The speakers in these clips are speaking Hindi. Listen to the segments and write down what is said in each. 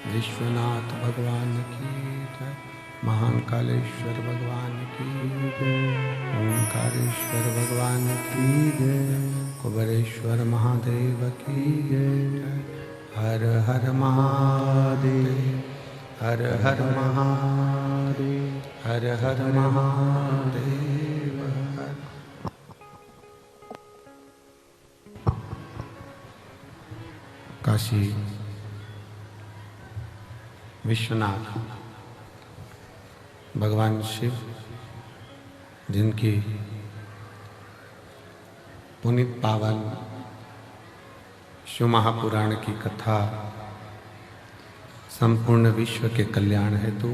विश्वनाथ भगवान की जय। महान कालेश्वर भगवान की जय। ओंकारेश्वर भगवान की जय। कुबेरेश्वर महादेव की जय। हर हर महादेव, हर हर महादेव, हर हर महादेव। काशी विश्वनाथ भगवान शिव, जिनकी पुनीत पावन शिव महापुराण की कथा संपूर्ण विश्व के कल्याण हेतु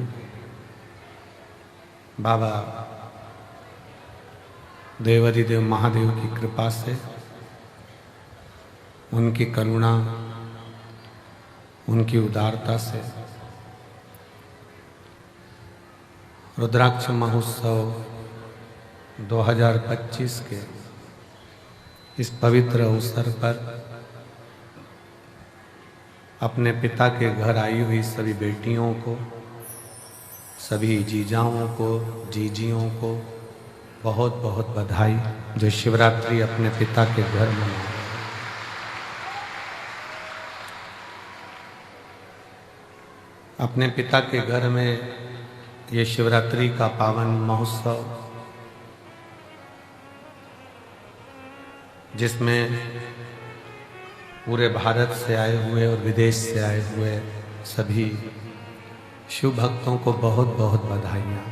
बाबा देवाधिदेव महादेव की कृपा से, उनकी करुणा, उनकी उदारता से रुद्राक्ष महोत्सव 2025 के इस पवित्र अवसर पर अपने पिता के घर आई हुई सभी बेटियों को, सभी जीजाओं को, जीजियों को बहुत बहुत बधाई, जो शिवरात्रि अपने पिता के घर मनाए। अपने पिता के घर में ये शिवरात्रि का पावन महोत्सव, जिसमें पूरे भारत से आए हुए और विदेश से आए हुए सभी शिव भक्तों को बहुत बहुत बधाइयाँ।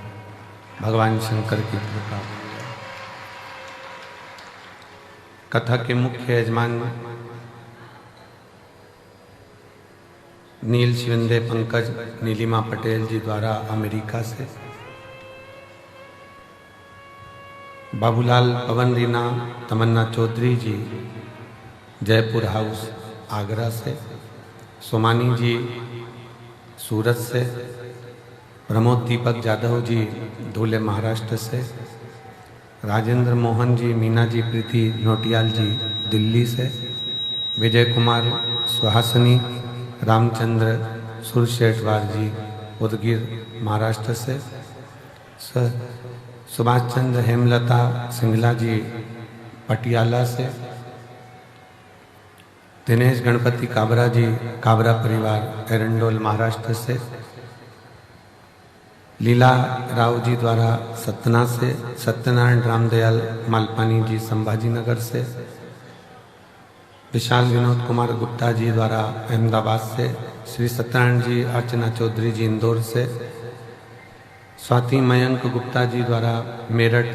भगवान शंकर की कृपा। कथा के मुख्य यजमान नील शिवंदे पंकज नीलिमा पटेल जी द्वारा अमेरिका से, बाबूलाल पवन रीना तमन्ना चौधरी जी जयपुर हाउस आगरा से, सोमानी जी सूरत से, प्रमोद दीपक जाधव जी धुले महाराष्ट्र से, राजेंद्र मोहन जी, मीना जी प्रीति नोटियाल जी दिल्ली से, विजय कुमार सुहासनी, रामचंद्र सुरशेठवार जी उदगीर महाराष्ट्र से, सुभाष चंद्र हेमलता सिंगला जी पटियाला से, दिनेश गणपति काबरा जी काबरा परिवार एरंडोल महाराष्ट्र से, लीला राव जी द्वारा सतना से, सत्यनारायण रामदयाल मालपानी जी संभाजी नगर से, विशाल विनोद कुमार गुप्ता जी द्वारा अहमदाबाद से, श्री सत्यनारायण जी अर्चना चौधरी जी इंदौर से, स्वाति मयंक गुप्ता जी द्वारा मेरठ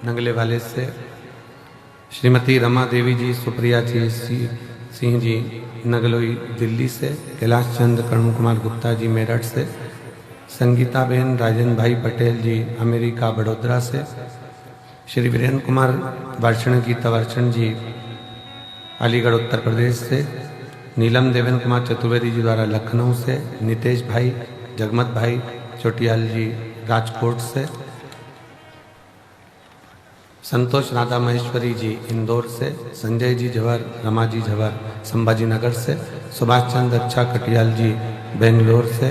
नंगले वाले से, श्रीमती रमा देवी जी सुप्रिया जी सिंह जी नगलोई दिल्ली से, कैलाश चंद्र कर्ण कुमार गुप्ता जी मेरठ से, संगीता बेन राजेंद्र भाई पटेल जी अमेरिका बड़ोदरा से, श्री वीरेंद्र कुमार वर्षण गीता वर्षण जी अलीगढ़ उत्तर प्रदेश से, नीलम देवेंद्र कुमार चतुर्वेदी जी द्वारा लखनऊ से, नितेश भाई जगमत भाई चोटियाल जी राजकोट से, संतोष राधा महेश्वरी जी इंदौर से, संजय जी झवर रमा जी झवर संभाजी नगर से, सुभाष चंद्र अच्छा कटियाल जी बेंगलोर से,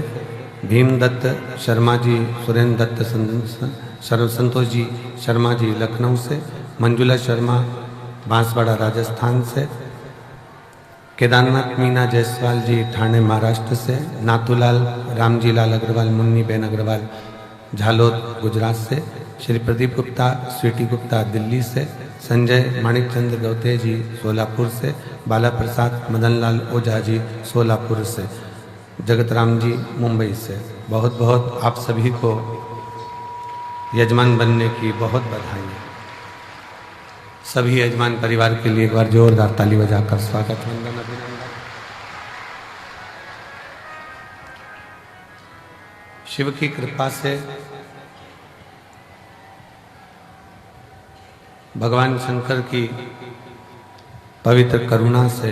भीमदत्त शर्मा जी सुरेंद्र दत्त संतोष जी शर्मा जी लखनऊ से, मंजुला शर्मा बांसवाड़ा राजस्थान से, केदारनाथ मीना जायसवाल जी ठाणे महाराष्ट्र से, नाथूलाल रामजी लाल अग्रवाल मुन्नी बेन अग्रवाल झालोद गुजरात से, श्री प्रदीप गुप्ता स्वीटी गुप्ता दिल्ली से, संजय माणिक चंद्र गौते जी सोलापुर से, बाला प्रसाद मदन लाल ओझा जी सोलापुर से, जगत राम जी मुंबई से। बहुत बहुत आप सभी को यजमान बनने की बहुत बधाई। सभी यजमान परिवार के लिए एक बार जोरदार ताली बजाकर स्वागत वंदन अभिनंदन। शिव की कृपा से, भगवान शंकर की पवित्र करुणा से,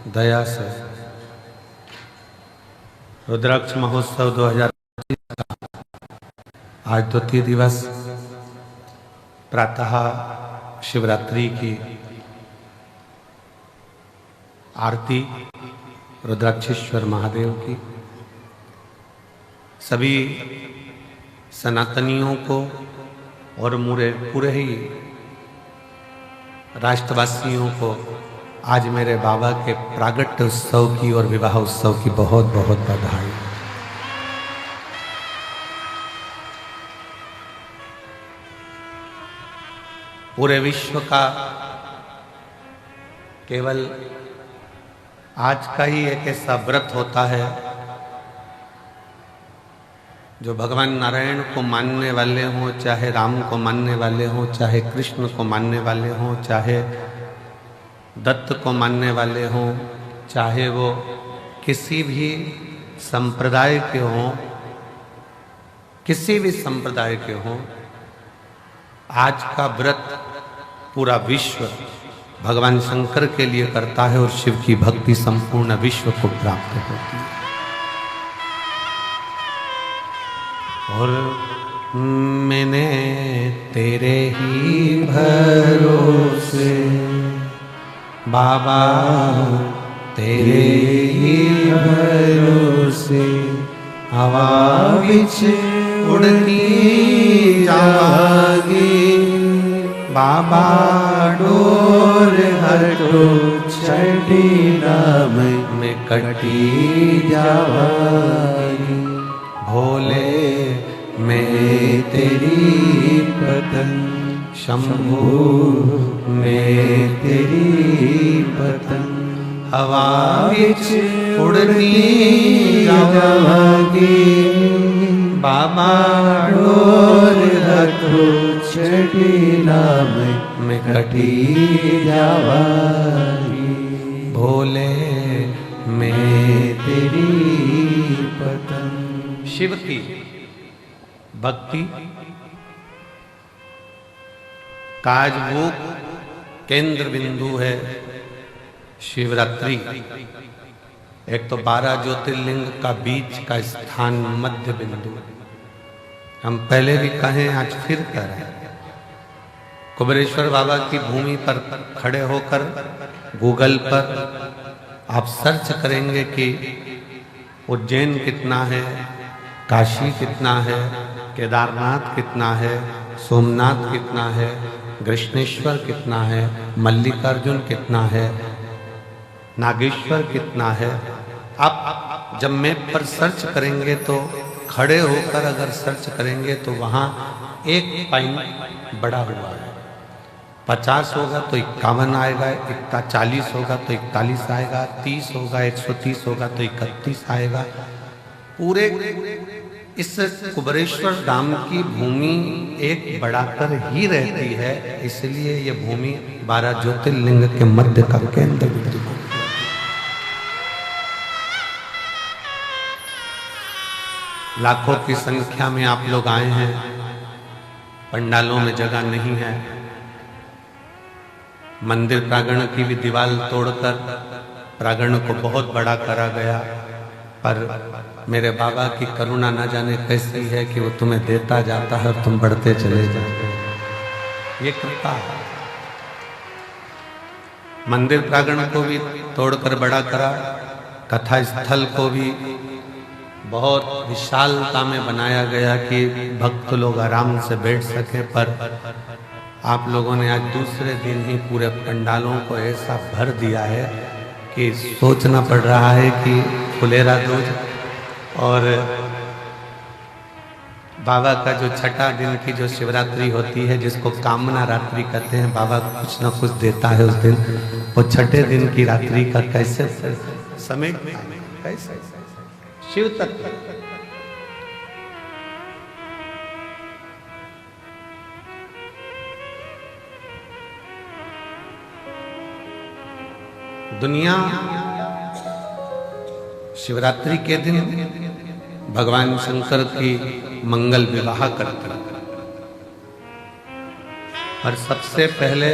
दया से रुद्राक्ष महोत्सव 2025 का आज द्वितीय दिवस प्रातः शिवरात्रि की आरती रुद्राक्षेश्वर महादेव की सभी सनातनियों को और पूरे ही राष्ट्रवासियों को आज मेरे बाबा के प्रागट्य उत्सव की और विवाह उत्सव की बहुत बहुत बधाई। पूरे विश्व का केवल आज का ही एक ऐसा व्रत होता है जो भगवान नारायण को मानने वाले हों, चाहे राम को मानने वाले हों, चाहे कृष्ण को मानने वाले हों, चाहे दत्त को मानने वाले हों, चाहे वो किसी भी संप्रदाय के हों, किसी भी संप्रदाय के हों, आज का व्रत पूरा विश्व भगवान शंकर के लिए करता है और शिव की भक्ति संपूर्ण विश्व को प्राप्त होती है। और मैंने तेरे ही भरोसे बाबा, तेरे ही भरोसे हवा बिच उड़ती जागी, बाबा डोर हटो छठी नाम में कटी जावागी, भोले मैं तेरी पतंग, शंभू मैं तेरी पतंग, हवा बिच उड़ती जावागी, बाबा डोर रखो छठी नाम में कटी जावागी, भोले मैं तेरी पतंग। शिव की भक्ति काज वो केंद्र बिंदु है शिवरात्रि। एक तो 12 ज्योतिर्लिंग का बीच का स्थान मध्य बिंदु। हम पहले भी कहें, आज फिर कह रहे हैं, कुबेरेश्वर बाबा की भूमि पर खड़े होकर गूगल पर आप सर्च करेंगे कि उज्जैन कितना है, काशी कितना है, केदारनाथ कितना है, सोमनाथ कितना है, कृष्णेश्वर कितना है, मल्लिकार्जुन कितना है, नागेश्वर कितना है। आप जब मैप पर सर्च करेंगे तो खड़े होकर अगर सर्च करेंगे तो वहाँ एक पॉइंट बड़ा हुआ है। 50 होगा तो 51 आएगा, 40 होगा तो 41 आएगा, 30 होगा 130 होगा तो 31 आएगा। पूरे इस कुबेरेश्वर धाम की भूमि एक बढ़ाकर ही रहती है, इसलिए ये भूमि 12 ज्योतिर्लिंग के मध्य का केंद्र बिंदु है। लाखों की संख्या में आप लोग आए हैं, पंडालों में जगह नहीं है। मंदिर प्रांगण की भी दीवार तोड़कर प्रांगण को बहुत बड़ा करा गया, पर मेरे बाबा की करुणा न जाने कैसी है कि वो तुम्हें देता जाता है और तुम बढ़ते चले जाते हो। ये कृपा है। मंदिर प्रांगण को भी तोड़कर बड़ा करा, कथा स्थल को भी बहुत विशालता में बनाया गया कि भक्त लोग आराम से बैठ सके। पर आप लोगों ने आज दूसरे दिन ही पूरे पंडालों को ऐसा भर दिया है कि सोचना पड़ रहा है कि फुलेरा दूध और बाबा का जो छठा दिन की जो शिवरात्रि होती है, जिसको कामना रात्रि कहते हैं, बाबा कुछ ना कुछ देता है उस दिन। वो छठे दिन की रात्रि का कैसे समय, कैसे शिव तत्व। दुनिया शिवरात्रि के दिन भगवान शंकर की मंगल विवाह करते हैं। और सबसे पहले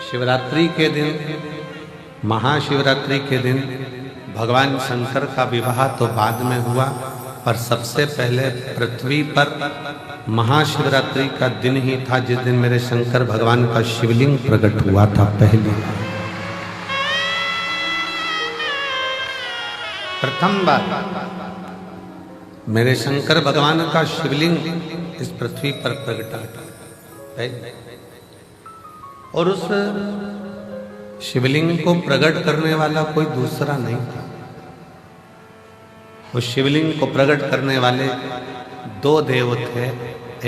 शिवरात्रि के दिन, महाशिवरात्रि के दिन भगवान शंकर का विवाह तो बाद में हुआ, पर सबसे पहले पृथ्वी पर महाशिवरात्रि का दिन ही था जिस दिन मेरे शंकर भगवान का शिवलिंग प्रकट हुआ था पहली बार। प्रथम बार मेरे शंकर भगवान का शिवलिंग इस पृथ्वी पर प्रकटा था। और उस शिवलिंग को प्रकट करने वाला कोई दूसरा नहीं था। उस शिवलिंग को प्रकट करने वाले दो देव थे,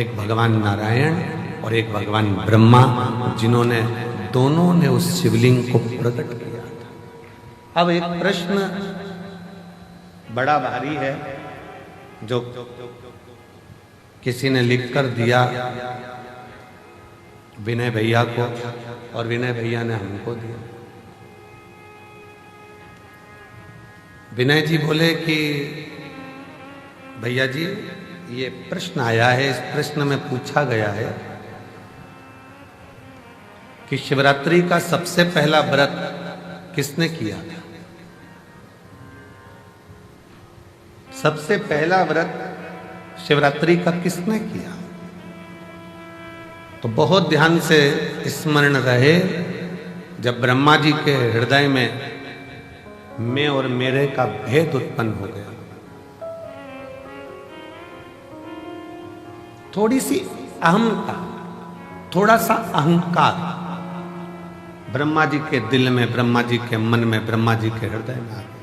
एक भगवान नारायण और एक भगवान ब्रह्मा, जिन्होंने दोनों ने उस शिवलिंग को प्रकट किया था। अब एक प्रश्न बड़ा भारी है जो किसी ने लिखकर दिया विनय भैया को, और विनय भैया ने हमको दिया। विनय जी बोले कि भैया जी, ये प्रश्न आया है, इस प्रश्न में पूछा गया है कि शिवरात्रि का सबसे पहला व्रत किसने किया था? सबसे पहला व्रत शिवरात्रि का किसने किया? तो बहुत ध्यान से स्मरण रहे, जब ब्रह्मा जी के हृदय में मैं और मेरे का भेद उत्पन्न हो गया, थोड़ी सी अहमता, थोड़ा सा अहंकार ब्रह्मा जी के दिल में, ब्रह्मा जी के मन में, ब्रह्मा जी के हृदय में आ गया।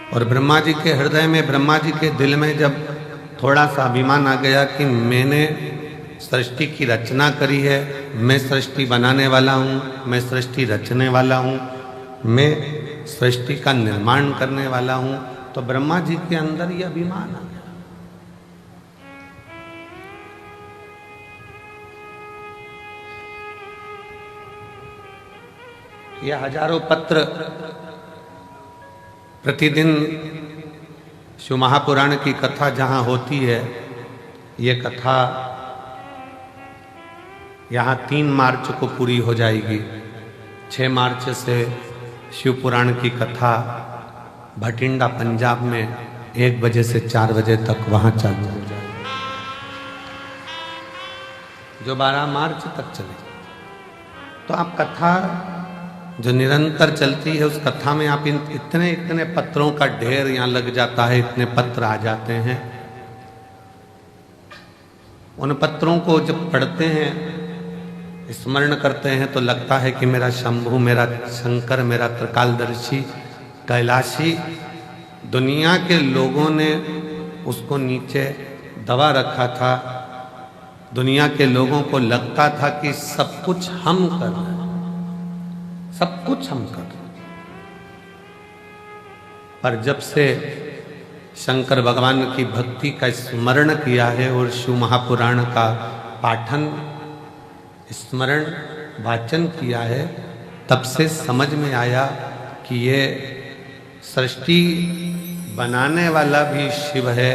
और ब्रह्मा जी के हृदय में, ब्रह्मा जी के दिल में जब थोड़ा सा अभिमान आ गया कि मैंने सृष्टि की रचना करी है, मैं सृष्टि बनाने वाला हूँ, मैं सृष्टि रचने वाला हूँ, मैं सृष्टि का निर्माण करने वाला हूँ, तो ब्रह्मा जी के अंदर ये अभिमान आ गया। ये हजारों पत्र प्रतिदिन शिव महापुराण की कथा जहाँ होती है, ये कथा यहाँ 3 मार्च को पूरी हो जाएगी। 6 मार्च से शिव पुराण की कथा भटिंडा पंजाब में 1 बजे से 4 बजे तक वहाँ चालू हो जाएगी, जो 12 मार्च तक चलेगी। तो आप कथा जो निरंतर चलती है, उस कथा में आप इतने इतने पत्रों का ढेर यहाँ लग जाता है, इतने पत्र आ जाते हैं। उन पत्रों को जब पढ़ते हैं, स्मरण करते हैं, तो लगता है कि मेरा शंभु, मेरा शंकर, मेरा त्रिकालदर्शी, कैलाशी, दुनिया के लोगों ने उसको नीचे दबा रखा था। दुनिया के लोगों को लगता था कि सब कुछ हम कर रहे हैं, सब कुछ हम कर रहे हैं। पर जब से शंकर भगवान की भक्ति का स्मरण किया है और शिव महापुराण का पाठन, स्मरण, वाचन किया है, तब से समझ में आया कि ये सृष्टि बनाने वाला भी शिव है,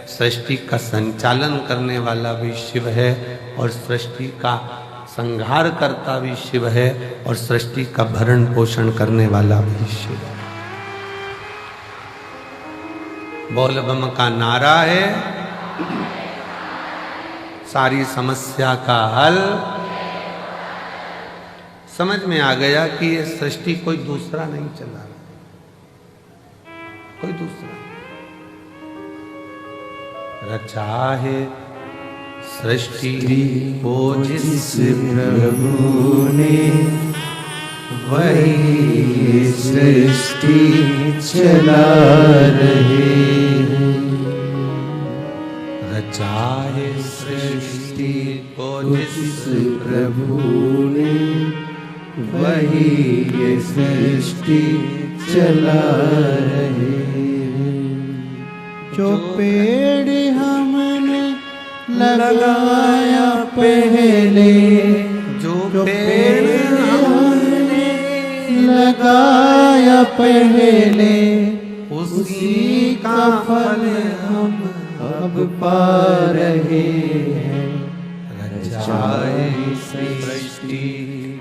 सृष्टि का संचालन करने वाला भी शिव है, और सृष्टि का संहार करता भी शिव है, और सृष्टि का भरण पोषण करने वाला भी शिव है। बोल बम का नारा है, सारी समस्या का हल। समझ में आ गया कि ये सृष्टि कोई दूसरा नहीं चला रहा, कोई दूसरा। रचा है सृष्टि को जिस प्रभु ने, वही सृष्टि चला रहे हैं। रचाए सृष्टि को जिस प्रभु ने, वही ये सृष्टि चला रहे हैं। जो पेड़ हमने लगाया पहले, जो पेड़ हमने लगाया पहले, उसी का फल हम अब पा रहे हैं। रचाए सृष्टि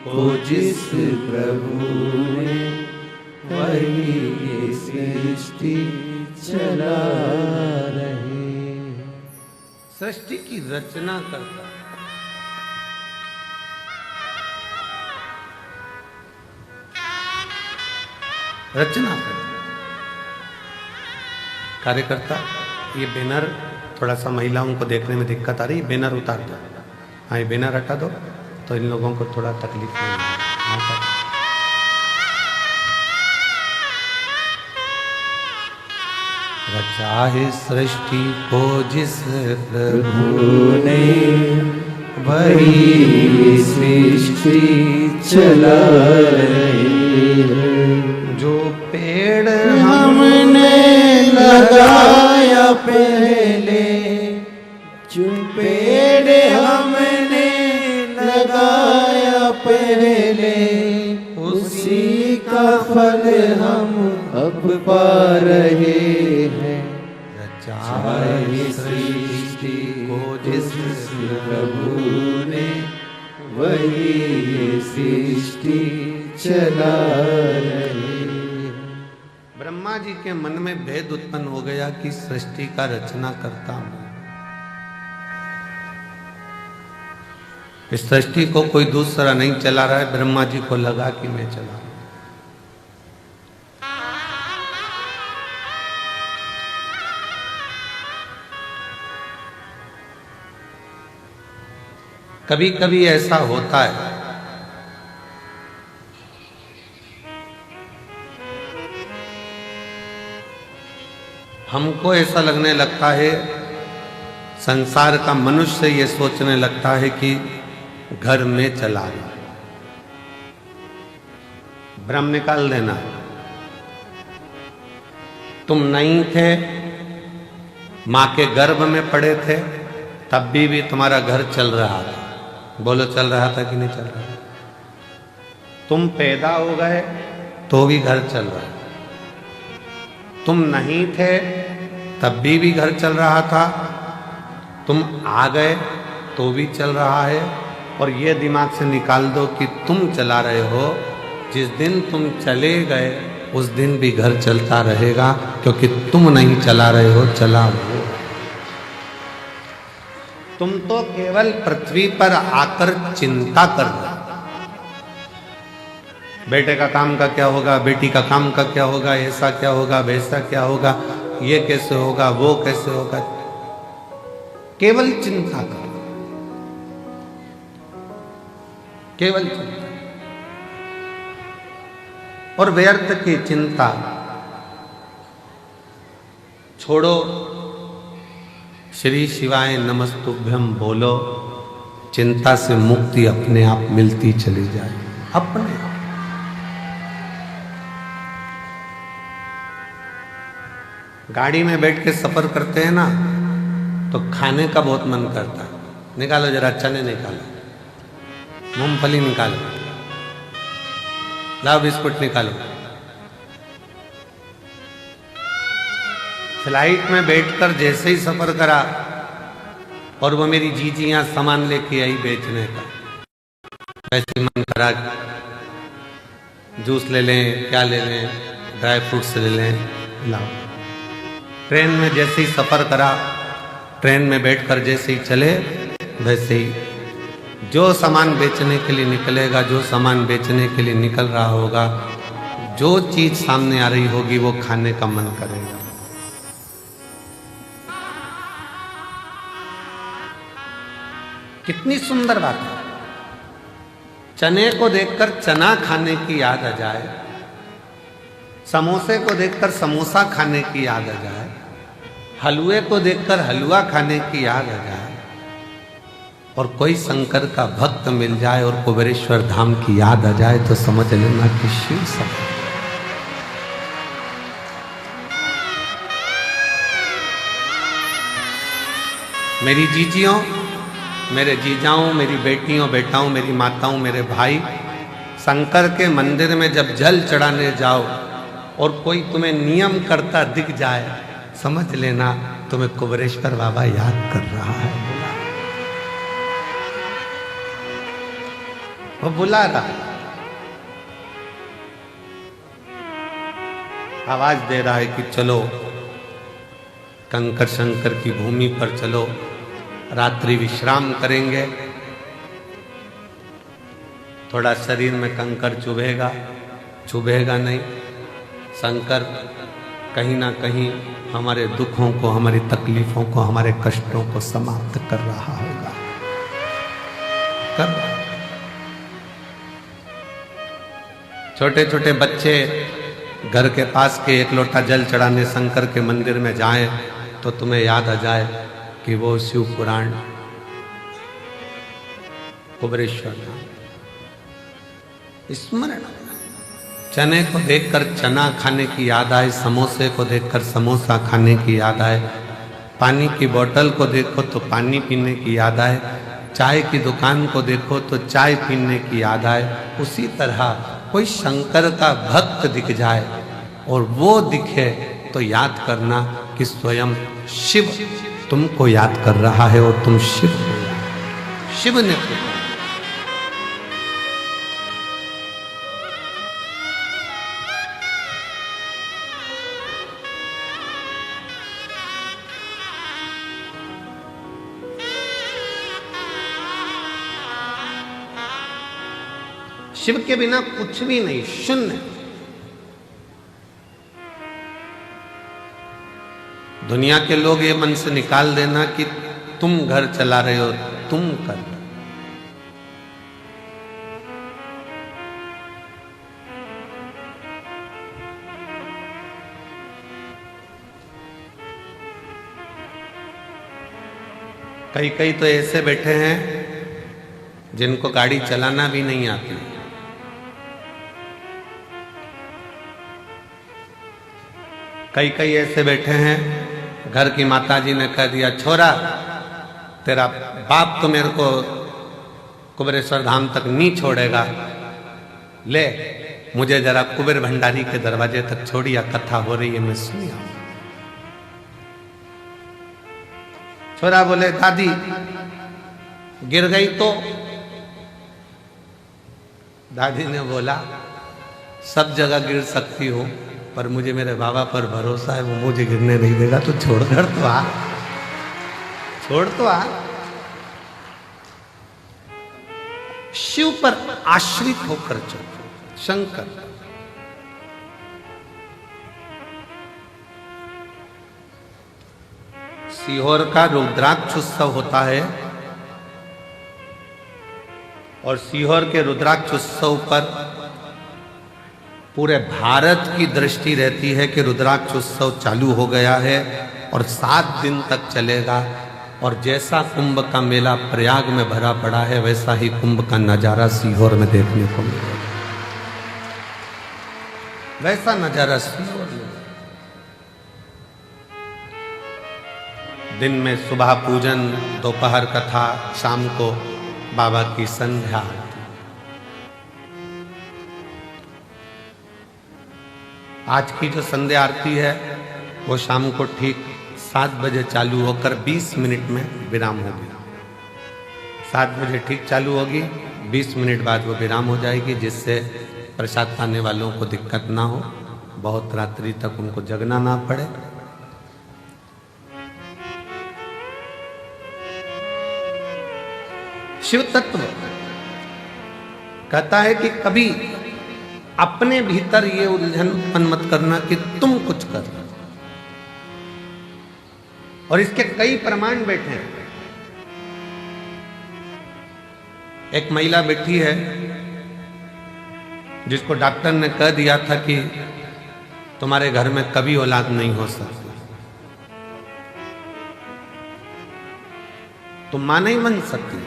को जिस प्रभु ने, वही ये सृष्टि चला रहे। सृष्टि की रचना करता है। रचना करता कार्यकर्ता। ये बैनर थोड़ा सा महिलाओं को देखने में दिक्कत आ रही है, बैनर उतार दो। हाँ, ये बैनर हटा दो तो इन लोगों को थोड़ा तकलीफ नहीं होगी। रचाए सृष्टि को जिस प्रभु ने, वही सृष्टि चला रही है। जो पेड़ हमने लगाया पहले, जो पेड़ हमने लगाया पहले, उसी का फल हम अब पा रहे हैं। रचाए सृष्टि को जिस प्रभु ने, वही ये सृष्टि चला रहे हैं। ब्रह्मा जी के मन में भेद उत्पन्न हो गया कि सृष्टि का रचना करता हूं। इस सृष्टि को कोई दूसरा नहीं चला रहा है, ब्रह्मा जी को लगा कि मैं चला रहा हूं। कभी कभी ऐसा होता है हमको ऐसा लगने लगता है, संसार का मनुष्य ये सोचने लगता है कि घर में चला गया, भ्रम निकाल देना। तुम नहीं थे, मां के गर्भ में पड़े थे, तब भी तुम्हारा घर चल रहा था। बोलो, चल रहा था कि नहीं चल रहा? तुम पैदा हो गए तो भी घर चल रहा है। तुम नहीं थे तब भी घर चल रहा था। तुम आ गए तो भी चल रहा है। और ये दिमाग से निकाल दो कि तुम चला रहे हो, जिस दिन तुम चले गए उस दिन भी घर चलता रहेगा, क्योंकि तुम नहीं चला रहे हो, चला हो। तुम तो केवल पृथ्वी पर आकर चिंता कर रहे हो, बेटे का काम का क्या होगा, बेटी का काम का क्या होगा, ऐसा क्या होगा, वैसा क्या होगा, ये कैसे होगा, वो कैसे होगा, केवल चिंता करो, केवल चिंता। और व्यर्थ की चिंता छोड़ो, श्री शिवाय नमस्तुभ्यम बोलो, चिंता से मुक्ति अपने आप मिलती चली जाए, अपने आप। गाड़ी में बैठ के सफर करते हैं ना, तो खाने का बहुत मन करता है। निकालो जरा, चने निकालो, मूंगफली निकालो, लाओ बिस्कुट निकालो। फ्लाइट में बैठकर जैसे ही सफर करा और वो मेरी जीजी यहाँ सामान लेके आई बेचने का, वैसे मन करा जूस ले लें, क्या ले लें, ड्राई फ्रूट्स ले लें, लाओ। ट्रेन में जैसे ही सफर करा, ट्रेन में बैठकर जैसे ही चले, वैसे ही जो सामान बेचने के लिए निकलेगा, जो सामान बेचने के लिए निकल रहा होगा, जो चीज सामने आ रही होगी, वो खाने का मन करेगा। कितनी सुंदर बात है। चने को देखकर चना खाने की याद आ जाए, समोसे को देखकर समोसा खाने की याद आ जाए, हलवे को देखकर हलवा खाने की याद आ जाए, और कोई शंकर का भक्त मिल जाए और कुबेरेश्वर धाम की याद आ जाए, तो समझ लेना कि शिव सब। मेरी जीजियों, मेरे जीजाओं, मेरी बेटियों, बेटाओं, मेरी माताओं, मेरे भाई, शंकर के मंदिर में जब जल चढ़ाने जाओ और कोई तुम्हें नियम करता दिख जाए, समझ लेना तुम्हें कुबेरेश्वर बाबा याद कर रहा है। वो बुला रहा, आवाज दे रहा है कि चलो कंकर शंकर की भूमि पर चलो, रात्रि विश्राम करेंगे। थोड़ा शरीर में कंकर चुभेगा, चुभेगा नहीं, शंकर कहीं ना कहीं हमारे दुखों को, हमारी तकलीफों को, हमारे कष्टों को समाप्त कर रहा होगा। कर छोटे छोटे बच्चे घर के पास के एक लोटा जल चढ़ाने शंकर के मंदिर में जाएं तो तुम्हें याद आ जाए कि वो शिव पुराण कुबेरेश्वर धाम स्मरण। चने को देखकर चना खाने की याद आए, समोसे को देखकर समोसा खाने की याद आए, पानी की बोतल को देखो तो पानी पीने की याद आए, चाय की दुकान को देखो तो चाय पीने की याद आए। उसी तरह कोई शंकर का भक्त दिख जाए और वो दिखे तो याद करना कि स्वयं शिव तुमको याद कर रहा है और तुम शिव हो। शिव ने शिव के बिना कुछ भी नहीं, शून्य। दुनिया के लोग ये मन से निकाल देना कि तुम घर चला रहे हो, तुम कर। कई कई तो ऐसे बैठे हैं जिनको गाड़ी चलाना भी नहीं आती। कई कई ऐसे बैठे हैं, घर की माताजी ने कह दिया छोरा तेरा बाप तो मेरे को कुबेरेश्वर धाम तक नहीं छोड़ेगा, ले मुझे जरा कुबेर भंडारी के दरवाजे तक छोड़िया, कथा हो रही है मैं सुनी आऊं। छोरा बोले दादी गिर गई तो? दादी ने बोला सब जगह गिर सकती हो पर मुझे मेरे बाबा पर भरोसा है, वो मुझे गिरने नहीं देगा, तो छोड़ कर तो आ, छोड़ तो आ। शिव पर आश्रित होकर चलो। शंकर सीहोर का रुद्राक्ष उत्सव होता है और सीहोर के रुद्राक्ष उत्सव पर पूरे भारत की दृष्टि रहती है कि रुद्राक्ष उत्सव चालू हो गया है और 7 दिन तक चलेगा। और जैसा कुंभ का मेला प्रयाग में भरा पड़ा है, वैसा ही कुंभ का नजारा सीहोर में देखने को मिलेगा। वैसा नजारा सीहोर में। दिन में सुबह पूजन, दोपहर कथा, शाम को बाबा की संध्या। आज की जो संध्या आरती है वो शाम को ठीक 7 बजे चालू होकर 20 मिनट में विराम होगी। 7 बजे ठीक चालू होगी, 20 मिनट बाद वो विराम हो जाएगी, जिससे प्रसाद पाने वालों को दिक्कत ना हो, बहुत रात्रि तक उनको जगना ना पड़े। शिव तत्व कहता है कि कभी अपने भीतर ये उलझन उत्पन्न मत करना कि तुम कुछ कर, और इसके कई प्रमाण बैठे हैं। एक महिला बैठी है जिसको डॉक्टर ने कह दिया था कि तुम्हारे घर में कभी औलाद नहीं हो सकती, तुम मां नहीं बन सकती।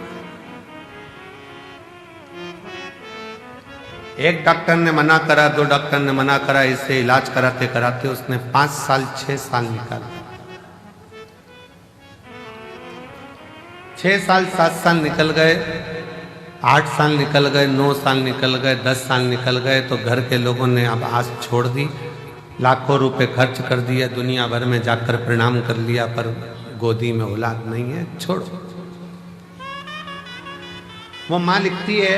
एक डॉक्टर ने मना करा, 2 डॉक्टर ने मना करा, इससे इलाज कराते कराते उसने 5 साल 6 साल निकाला। 6 साल 7 साल निकल गए, 8 साल निकल गए, 9 साल निकल गए, 10 साल निकल गए, तो घर के लोगों ने अब आस छोड़ दी, लाखों रुपए खर्च कर दिए, दुनिया भर में जाकर प्रणाम कर लिया, पर गोदी में औलाद नहीं है, छोड़ो। वो मां लिखती है,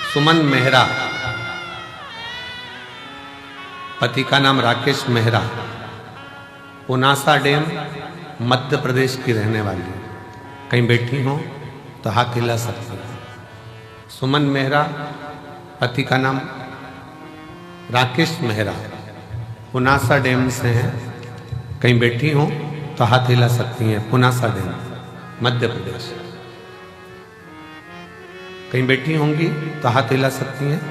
सुमन मेहरा, पति का नाम राकेश मेहरा, पुनासा डैम मध्य प्रदेश की रहने वाली है। कहीं बैठी हो तो हाथ हिला सकती है। सुमन मेहरा, पति का नाम राकेश मेहरा, पुनासा डैम से हैं। कहीं बैठी हो तो हाथ हिला सकती हैं। पुनासा डैम मध्य प्रदेश। कहीं बैठी होंगी तो हाथ हिला सकती हैं।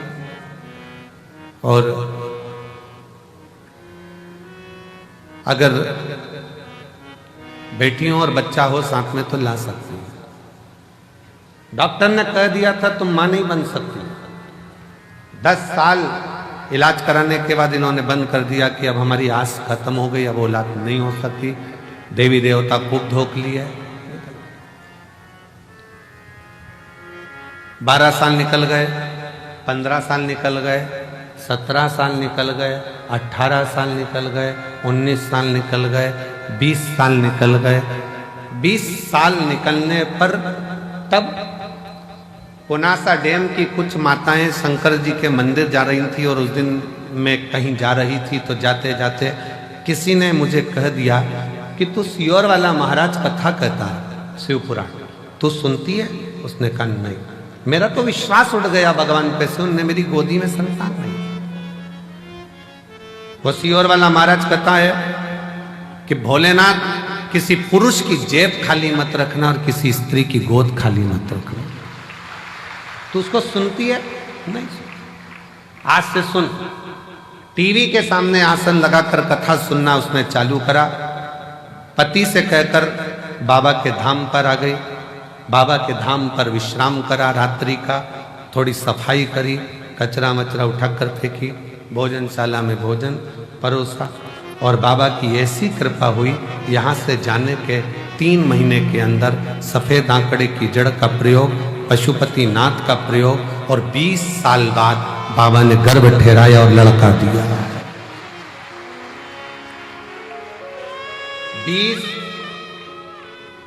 और अगर बेटी हो और बच्चा हो साथ में तो ला सकती है। डॉक्टर ने कह दिया था तुम मां नहीं बन सकती। 10 साल इलाज कराने के बाद इन्होंने बंद कर दिया कि अब हमारी आस खत्म हो गई, अब औलाद नहीं हो सकती। देवी देवता खूब धोख लिए। 12 साल निकल गए, 15 साल निकल गए, 17 साल निकल गए, 18 साल निकल गए, 19 साल निकल गए, 20 साल निकल गए। 20 साल निकलने पर तब पुनासा डैम की कुछ माताएं शंकर जी के मंदिर जा रही थी और उस दिन मैं कहीं जा रही थी, तो जाते जाते किसी ने मुझे कह दिया कि तू सियोर वाला महाराज कथा कहता है, शिव पुराण, तू सुनती है? उसने कहा नहीं। मेरा तो विश्वास उठ गया भगवान पे से, उनने मेरी गोदी में संतान नहीं। वो सियोर वाला महाराज कहता है कि भोलेनाथ किसी पुरुष की जेब खाली मत रखना और किसी स्त्री की गोद खाली मत रखना। तो उसको सुनती है? नहीं सुनती। आज से सुन। टीवी के सामने आसन लगाकर कथा सुनना उसने चालू करा। पति से कहकर बाबा के धाम पर आ गई। बाबा के धाम पर विश्राम करा रात्रि का, थोड़ी सफाई करी, कचरा मचरा उठाकर फेंकी, भोजनशाला में भोजन परोसा। और बाबा की ऐसी कृपा हुई, यहाँ से जाने के 3 महीने के अंदर सफेद आंकड़े की जड़ का प्रयोग, पशुपति नाथ का प्रयोग, और 20 साल बाद बाबा ने गर्भ ठहराया और लड़का दिया। 20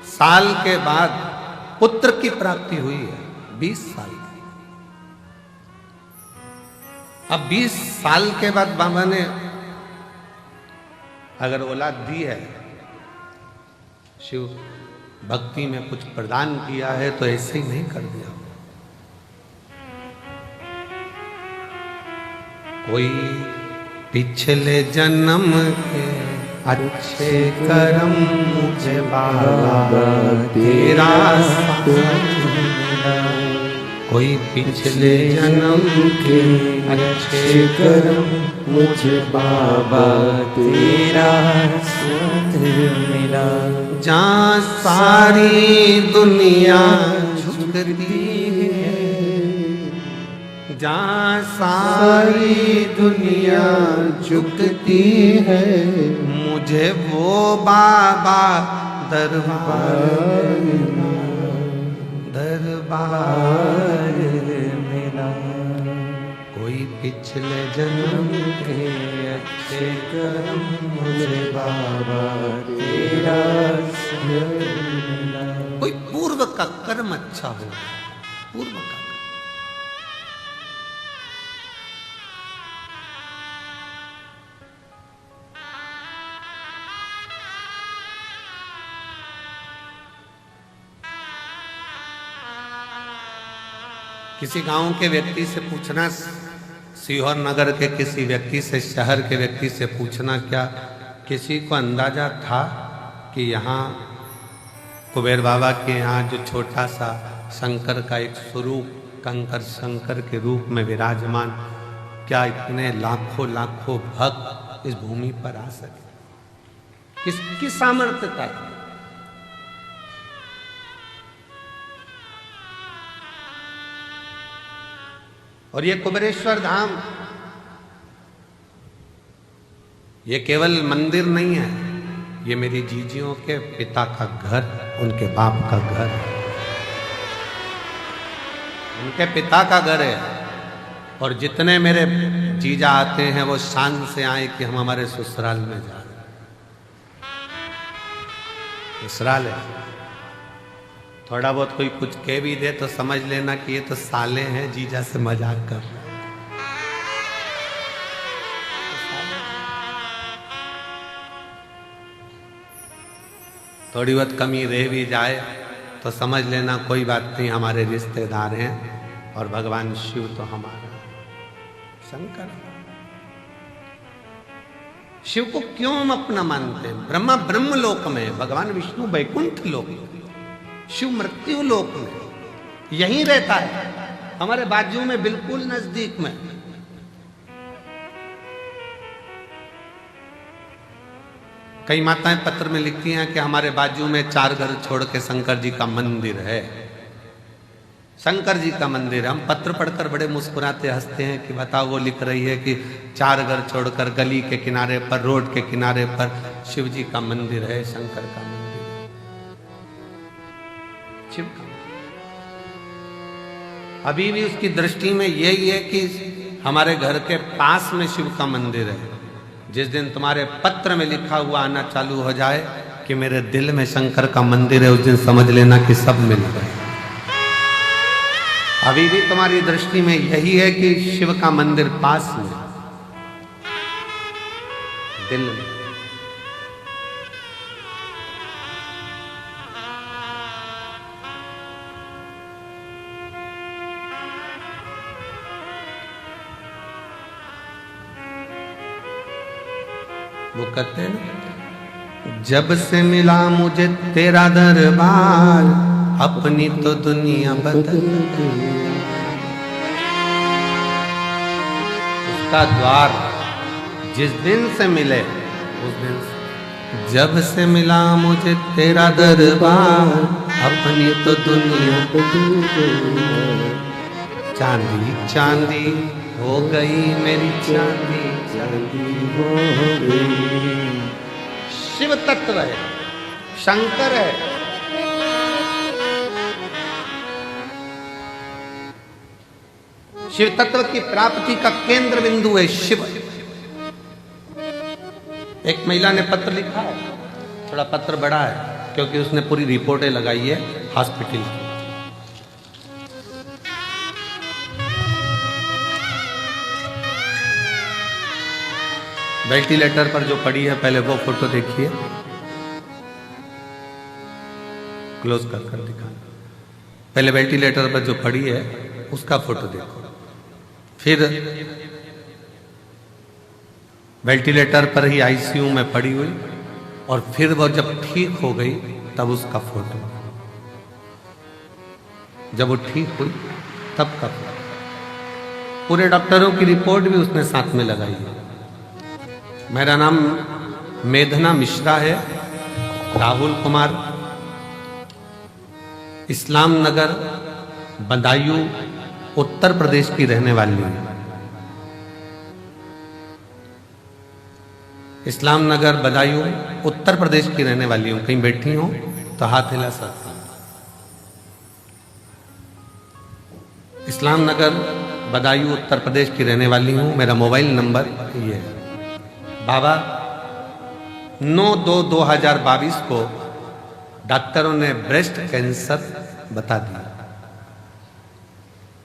साल के बाद पुत्र की प्राप्ति हुई है। 20 साल। अब 20 साल के बाद बाबा ने अगर औलाद दी है, शिव भक्ति में कुछ प्रदान किया है, तो ऐसे ही नहीं कर दिया। कोई पिछले जन्म के अच्छे कर्म मुझे बाबा तेरा कोई पिछले जन्म के अच्छे कर्म मुझे बाबा तेरा साथ मिला। जहाँ सारी दुनिया झुकती है, जहाँ सारी दुनिया झुकती है, मुझे वो बाबा दरबार मिला। कोई पिछले जन्म के अच्छे कर्म मुझे बाबा तेरा मिला। कोई पूर्व का कर्म अच्छा हो, पूर्व का। किसी गांव के व्यक्ति से पूछना, सीहोर नगर के किसी व्यक्ति से, शहर के व्यक्ति से पूछना, क्या किसी को अंदाजा था कि यहाँ कुबेर बाबा के यहाँ जो छोटा सा शंकर का एक स्वरूप कंकर शंकर के रूप में विराजमान, क्या इतने लाखों लाखों भक्त इस भूमि पर आ सके? किसकी सामर्थ्यता? और ये कुबेरेश्वर धाम ये केवल मंदिर नहीं है, ये मेरी जीजियों के पिता का घर, उनके बाप का घर, उनके पिता का घर है। और जितने मेरे जीजा आते हैं वो शान से आए कि हम हमारे ससुराल में जा रहे हैं। ससुराल है, थोड़ा बहुत कोई कुछ कह भी दे तो समझ लेना कि ये तो साले हैं, जीजा से मजाक कर रहे हैं। थोड़ी बहुत कमी रह भी जाए तो समझ लेना कोई बात नहीं, हमारे रिश्तेदार हैं और भगवान शिव तो हमारा शंकर। शिव को क्यों हम अपना मानते हैं? ब्रह्मा ब्रह्म लोक में, भगवान विष्णु वैकुंठ लोक में, शिव मृत्यु लोक में यहीं रहता है, हमारे बाजू में, बिल्कुल नजदीक में। कई माताएं पत्र में लिखती हैं कि हमारे बाजू में 4 घर छोड़ के शंकर जी का मंदिर है, शंकर जी का मंदिर है। हम पत्र पढ़कर बड़े मुस्कुराते हंसते हैं कि बताओ, वो लिख रही है कि 4 घर छोड़कर गली के किनारे पर, रोड के किनारे पर शिव जी का मंदिर है, शंकर का मंदिर है, शिव का। अभी भी उसकी दृष्टि में यही है कि हमारे घर के पास में शिव का मंदिर है। जिस दिन तुम्हारे पत्र में लिखा हुआ आना चालू हो जाए कि मेरे दिल में शंकर का मंदिर है, उस दिन समझ लेना कि सब मिल गए। अभी भी तुम्हारी दृष्टि में यही है कि शिव का मंदिर पास में, दिल में। वो कहते हैं ना, जब से मिला मुझे तेरा दरबार, अपनी तो दुनिया बदल गई। उसका द्वार जिस दिन से मिले, उस दिन से, जब से मिला मुझे तेरा दरबार, अपनी तो दुनिया बदल गई। चांदी चांदी हो गई मेरी चांदी, चांदी हो गई। शिव तत्व है, शंकर है। शिव तत्व की प्राप्ति का केंद्र बिंदु है शिव। एक महिला ने पत्र लिखा है, थोड़ा पत्र बड़ा है क्योंकि उसने पूरी रिपोर्टें लगाई है हॉस्पिटल की। वेंटिलेटर पर जो पड़ी है, पहले वो फोटो देखिए, क्लोज कर दिखाना। पहले वेंटिलेटर पर जो पड़ी है उसका फोटो देखो, फिर वेंटिलेटर पर ही आईसीयू में पड़ी हुई, और फिर वो जब ठीक हो गई तब उसका फोटो, जब वो ठीक हुई तब का फोटो। पूरे डॉक्टरों की रिपोर्ट भी उसने साथ में लगाई है। मेरा नाम मेघना मिश्रा है, राहुल कुमार, इस्लाम नगर बदायूं उत्तर प्रदेश की रहने वाली हूँ। इस्लाम नगर बदायूं उत्तर प्रदेश की रहने वाली हूँ। कहीं बैठी हो तो हाथ हिला सकता। इस्लाम नगर बदायूं उत्तर प्रदेश की रहने वाली हूँ। मेरा मोबाइल नंबर ये है। बाबा 9/2/2022 को डॉक्टरों ने ब्रेस्ट कैंसर बता दिया।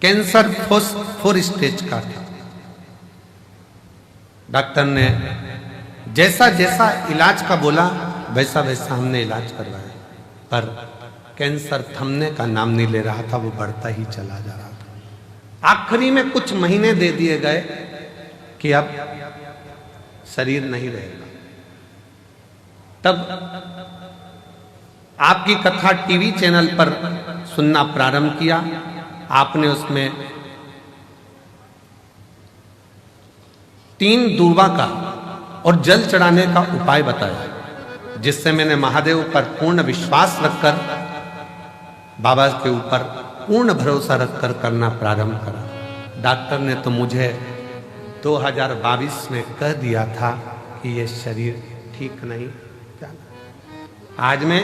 कैंसर 4 स्टेज का था। डॉक्टर ने जैसा जैसा इलाज का बोला वैसा वैसा हमने इलाज करवाया, पर कैंसर थमने का नाम नहीं ले रहा था, वो बढ़ता ही चला जा रहा था। आखिरी में कुछ महीने दे दिए गए कि अब शरीर नहीं रहेगा। तब आपकी कथा टीवी चैनल पर सुनना प्रारंभ किया। आपने उसमें 3 दूर्वा का और जल चढ़ाने का उपाय बताया, जिससे मैंने महादेव पर पूर्ण विश्वास रखकर, बाबा के ऊपर पूर्ण भरोसा रखकर करना प्रारंभ करा। डॉक्टर ने तो मुझे 2022 में कह दिया था कि ये शरीर ठीक नहीं जाना। आज मैं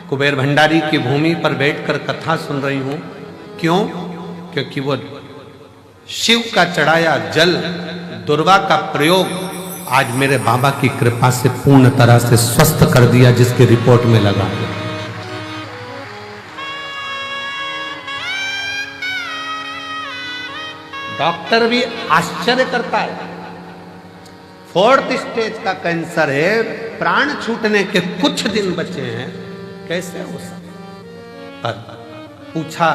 कुबेर भंडारी की भूमि पर बैठकर कथा सुन रही हूं। क्यों? क्योंकि वो शिव का चढ़ाया जल, दुर्वा का प्रयोग आज मेरे बाबा की कृपा से पूर्ण तरह से स्वस्थ कर दिया, जिसकी रिपोर्ट में लगा। डॉक्टर भी आश्चर्य करता है। 4th स्टेज का कैंसर है, प्राण छूटने के कुछ दिन बचे हैं, कैसे हो सकता? पर पूछा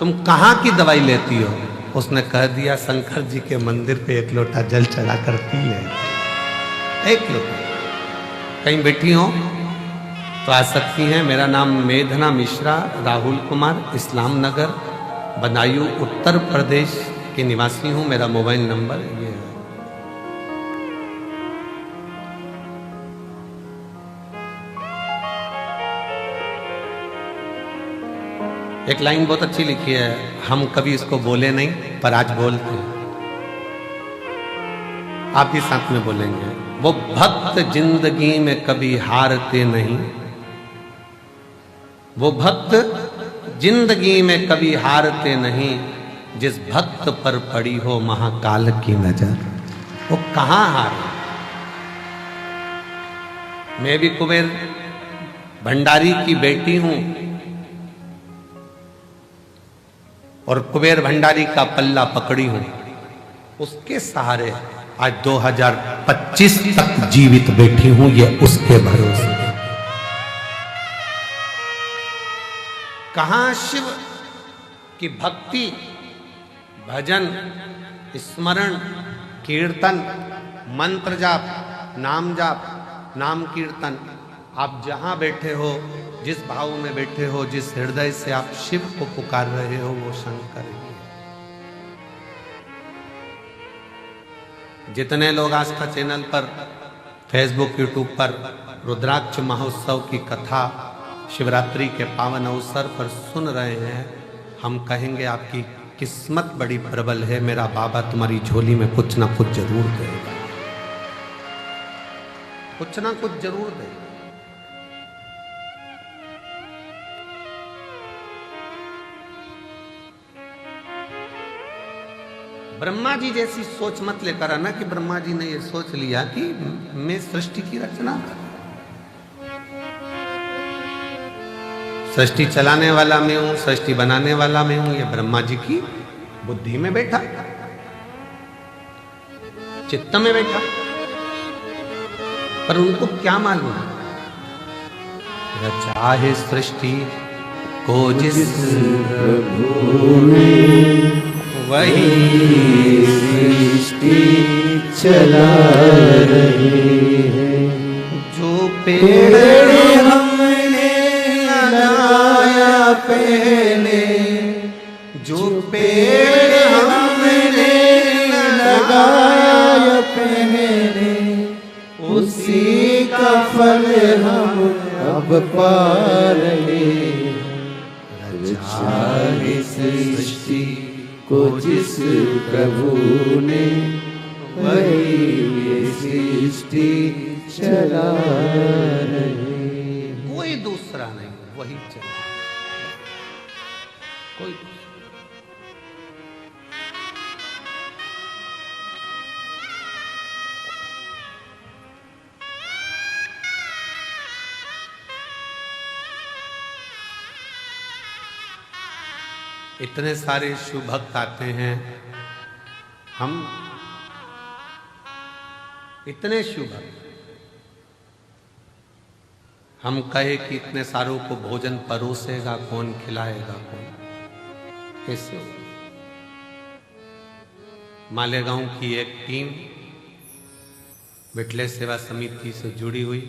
तुम कहां की दवाई लेती हो? उसने कह दिया शंकर जी के मंदिर पे 1 लोटा जल चढ़ा कर पी ले। 1 लोटा। कहीं बैठी हो तो आ सकती हैं। मेरा नाम मेघना मिश्रा, राहुल कुमार, इस्लाम नगर, बदायूं, उत्तर प्रदेश के निवासी हूं। मेरा मोबाइल नंबर ये है। एक लाइन बहुत अच्छी लिखी है, हम कभी इसको बोले नहीं पर आज बोलते हैं। आप भी साथ में बोलेंगे। वो भक्त जिंदगी में कभी हारते नहीं, वो भक्त जिंदगी में कभी हारते नहीं, जिस भक्त पर पड़ी हो महाकाल की नजर, वो कहां हारे। मैं भी कुबेर भंडारी की बेटी हूं और कुबेर भंडारी का पल्ला पकड़ी हूं। उसके सहारे आज 2025 तक जीवित बैठी हूं, ये उसके भरोसे। कहां शिव की भक्ति, भजन, स्मरण, कीर्तन, मंत्र जाप, नाम जाप, नाम कीर्तन। आप जहां बैठे हो, जिस भाव में बैठे हो, जिस हृदय से आप शिव को पुकार रहे हो, वो शंकर ही है। जितने लोग आस्था चैनल पर, फेसबुक, यूट्यूब पर रुद्राक्ष महोत्सव की कथा शिवरात्रि के पावन अवसर पर सुन रहे हैं, हम कहेंगे आपकी किस्मत बड़ी प्रबल है। मेरा बाबा तुम्हारी झोली में कुछ ना कुछ जरूर देगा, कुछ ना कुछ जरूर देगा। ब्रह्मा जी जैसी सोच मत लेकर आना कि ब्रह्मा जी ने ये सोच लिया कि मैं सृष्टि की रचना कर, सृष्टि चलाने वाला मैं हूं, सृष्टि बनाने वाला मैं हूं। ये ब्रह्मा जी की बुद्धि में बैठा, चित्त में बैठा, पर उनको क्या मालूम रचा है सृष्टि को जिस प्रभु ने, वही सृष्टि चला रही है। जो पेड़ हमने लगाया पहले, जो पेड़ हमने लगाया पहले, उसी का फल हम अब पा रहे हैं। रचा है सृष्टि को जिस प्रभु ने, वही ये सृष्टि चला रहे। कोई दूसरा नहीं, वही चला। कोई इतने सारे शिव भक्त आते हैं, हम इतने शिव भक्त, हम कहे कि इतने सारों को भोजन परोसेगा कौन, खिलाएगा कौन, कैसे हो? मालेगांव की एक टीम बिटले सेवा समिति से जुड़ी हुई,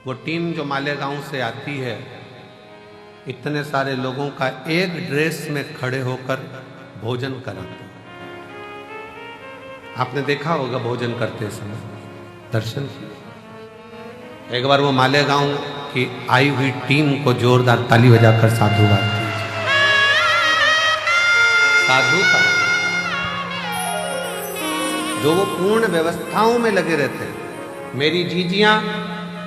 वो टीम जो मालेगांव से आती है, इतने सारे लोगों का एक ड्रेस में खड़े होकर भोजन कराते। आपने देखा होगा भोजन करते समय, दर्शन किया। एक बार वो मालेगांव की आई हुई टीम को जोरदार ताली बजाकर साधुवाद दीजिए। साधु का जो वो पूर्ण व्यवस्थाओं में लगे रहते हैं। मेरी जीजियां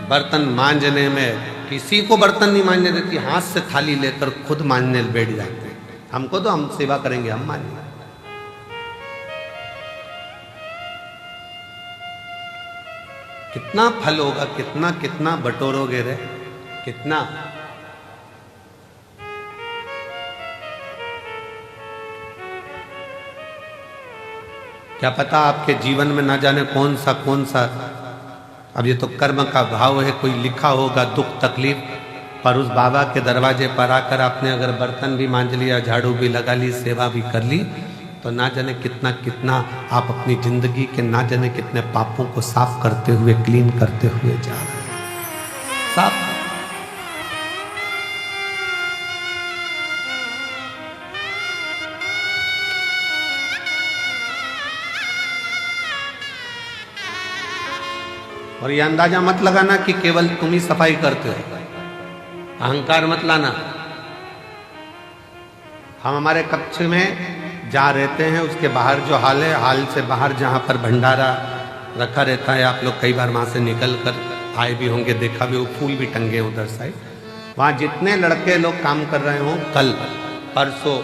बर्तन मांजने में किसी को बर्तन नहीं मांजने देती, हाथ से थाली लेकर खुद मांजने बैठ जाते हैं। हमको तो हम सेवा करेंगे, हम मांजेंगे। कितना फल होगा, कितना कितना बटोरोगे रे, कितना। क्या पता आपके जीवन में ना जाने कौन सा, अब ये तो कर्म का भाव है, कोई लिखा होगा दुख तकलीफ, पर उस बाबा के दरवाजे पर आकर आपने अगर बर्तन भी मांज लिया, झाड़ू भी लगा ली, सेवा भी कर ली, तो ना जाने कितना कितना आप अपनी जिंदगी के ना जाने कितने पापों को साफ करते हुए, क्लीन करते हुए जा रहे हैं। साफ। और ये अंदाजा मत लगाना कि केवल तुम ही सफाई करते हो, अहंकार मत लाना। हम हमारे कक्ष में जहाँ रहते हैं उसके बाहर जो हाल है, हाल से बाहर जहाँ पर भंडारा रखा रहता है, आप लोग कई बार वहाँ से निकल कर आए भी होंगे, देखा भी, वो फूल भी टंगे उधर साइड। वहाँ जितने लड़के लोग काम कर रहे हों, कल परसों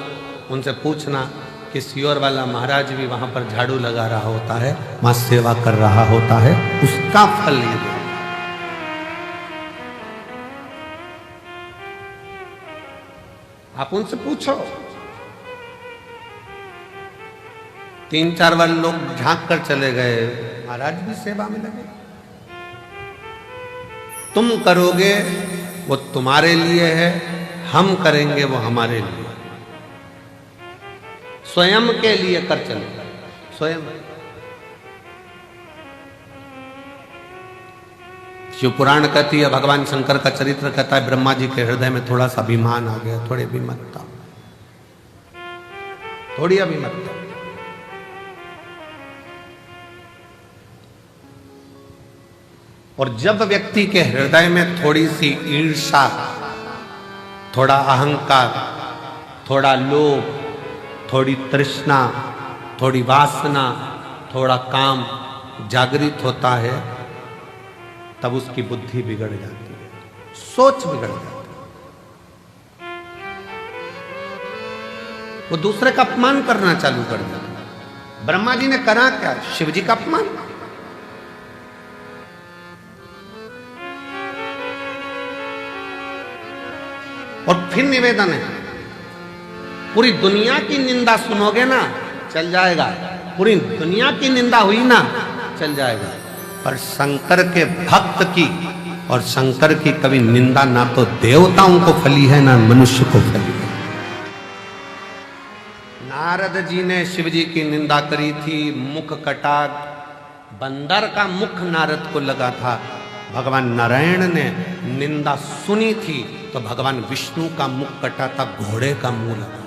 उनसे पूछना कि सियोर वाला महाराज भी वहां पर झाड़ू लगा रहा होता है, वहां सेवा कर रहा होता है, उसका फल ये दे। आप उनसे पूछो। 3-4 बार लोग झांक कर चले गए, महाराज भी सेवा में लगे। तुम करोगे वो तुम्हारे लिए है, हम करेंगे वो हमारे लिए। स्वयं के लिए कर चले, स्वयं। शिव पुराण कहती है, भगवान शंकर का चरित्र कहता है, ब्रह्मा जी के हृदय में थोड़ा सा अभिमान आ गया, थोड़ी अभिमतता, थोड़ी अभिमतता। और जब व्यक्ति के हृदय में थोड़ी सी ईर्ष्या, थोड़ा अहंकार, थोड़ा लोभ, थोड़ी तृष्णा, थोड़ी वासना, थोड़ा काम जागृत होता है, तब उसकी बुद्धि बिगड़ जाती है, सोच बिगड़ जाती है। वो दूसरे का अपमान करना चालू कर देता है। ब्रह्मा जी ने करा क्या? शिव जी का अपमान। और फिर निवेदन है, पूरी दुनिया की निंदा सुनोगे ना, चल जाएगा। पूरी दुनिया की निंदा हुई ना, चल जाएगा। पर शंकर के भक्त की और शंकर की कभी निंदा ना तो देवताओं को फली है, ना मनुष्य को फली है। नारद जी ने शिव जी की निंदा करी थी, मुख कटा, बंदर का मुख नारद को लगा था। भगवान नारायण ने निंदा सुनी थी तो भगवान विष्णु का मुख कटा था, घोड़े का मुंह लगा।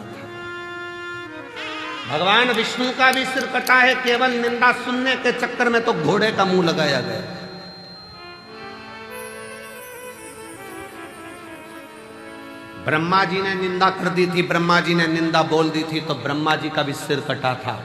भगवान विष्णु का भी सिर कटा है, केवल निंदा सुनने के चक्कर में तो घोड़े का मुंह लगाया गया। ब्रह्मा जी ने निंदा कर दी थी, ब्रह्मा जी ने निंदा बोल दी थी तो ब्रह्मा जी का भी सिर कटा था।